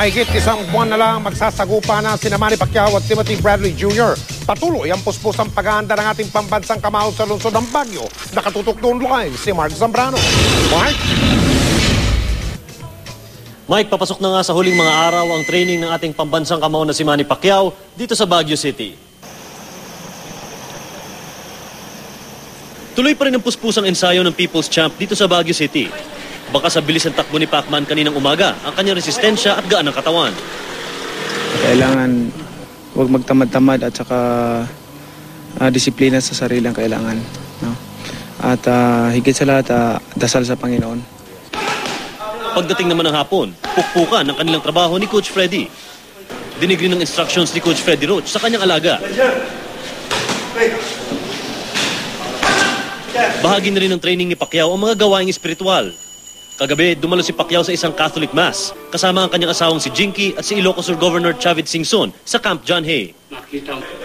Mahigit isang buwan na lang magsasagupa na sina Manny Pacquiao at Timothy Bradley Jr. Patuloy ang puspusang paghahanda ng ating pambansang kamao sa lungsod ng Baguio. Nakatutok doon live si Mark Zambrano. Mark? Mike, papasok na nga sa huling mga araw ang training ng ating pambansang kamao na si Manny Pacquiao dito sa Baguio City. Tuloy pa rin ang puspusang ensayo ng People's Champ dito sa Baguio City. Baka sa bilis ng takbo ni Pacman kaninang umaga ang kanyang resistensya at gaan ng katawan. Kailangan huwag magtamad-tamad at saka disiplina sa sarili ang kailangan. No? At higit sa lahat, dasal sa Panginoon. Pagdating naman ng hapon, pukpukan ang kanilang trabaho ni Coach Freddy. Dinig rin ng instructions ni Coach Freddy Roach sa kanyang alaga. Bahagi na rin ng training ni Pacquiao ang mga gawaing espiritual. Kagabi, dumalo si Pacquiao sa isang Catholic Mass kasama ang kanyang asawang si Jinky at si Ilocos Sur Governor Chavit Singson sa Camp John Hay.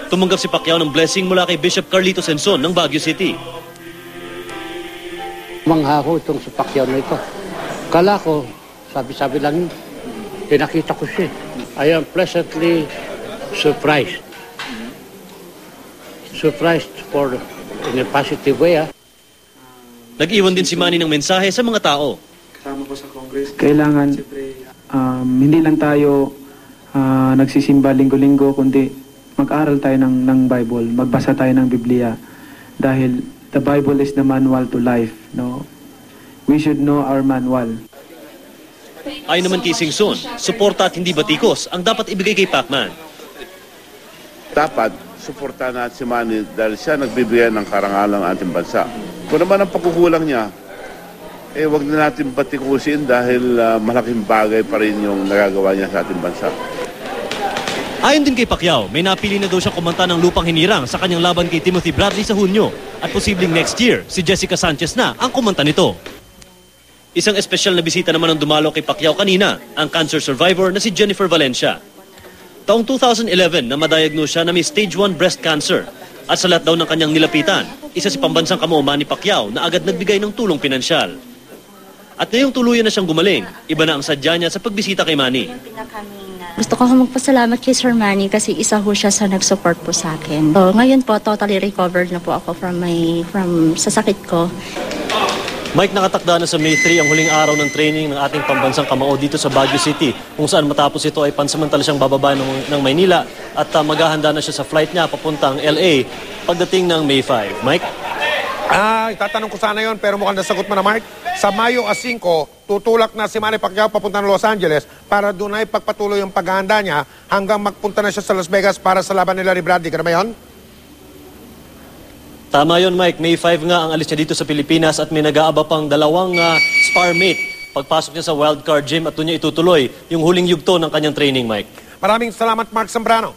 Tumanggap si Pacquiao ng blessing mula kay Bishop Carlito Singson ng Baguio City. Manghaho itong si Pacquiao na ito. Kala ko, sabi-sabi lang yun. Pinakita ko siya. I am pleasantly surprised. Surprised in a positive way. Nag-iwan din si Manny ng mensahe sa mga tao. Kasama ko sa Congress. Kailangan hindi lang tayo nagsisimba linggo-linggo, kundi mag-aral tayo ng Bible, magbasa tayo ng Biblia. Dahil the Bible is the manual to life. No? We should know our manual. Ayon naman kay Singson, suporta at hindi batikos ang dapat ibigay kay Pacman. Dapat suportahan natin si Manny dahil siya nagbibigay ng karangalan ng ating bansa. Kung naman ang pagkukulang niya, wag na natin batikusin dahil malaking bagay pa rin yung nagagawa niya sa ating bansa. Ayon din kay Pacquiao, may napili na daw siyang kumanta ng Lupang Hinirang sa kanyang laban kay Timothy Bradley sa Hunyo. At posibleng next year, si Jessica Sanchez na ang kumanta nito. Isang espesyal na bisita naman ang dumalo kay Pacquiao kanina, ang cancer survivor na si Jennifer Valencia. Taong 2011 na madiagnose siya na may stage 1 breast cancer. At sa lahat daw ng kanyang nilapitan, isa si pambansang kamao Manny Pacquiao na agad nagbigay ng tulong pinansyal. At ngayong tuluyan na siyang gumaling, iba na ang sadya niya sa pagbisita kay Manny. Gusto ko magpasalamat kay Sir Manny kasi isa ho siya sa nag-support po sa akin. So, ngayon po, totally recovered na po ako sa sakit ko. Mike, nakatakda na sa May 3 ang huling araw ng training ng ating pambansang kamao dito sa Baguio City, kung saan matapos ito ay pansamantala siyang bababa ng Maynila at maghahanda na siya sa flight niya papuntang LA pagdating ng May 5. Mike? Itatanong ko sana yon pero mukhang nasagot mo na, Mark. Sa Mayo 5, tutulak na si Manny Pacquiao papunta ng Los Angeles para doon ay pagpatuloy yung paghahanda niya hanggang magpunta na siya sa Las Vegas para sa laban nila ni Bradley. Kaya ba yun? Tama yon, Mike. May 5 nga ang alis niya dito sa Pilipinas at may nag-aaba pang dalawang sparmate pagpasok niya sa wildcard gym at doon niya itutuloy yung huling yugto ng kanyang training, Mike. Maraming salamat, Mark Zambrano.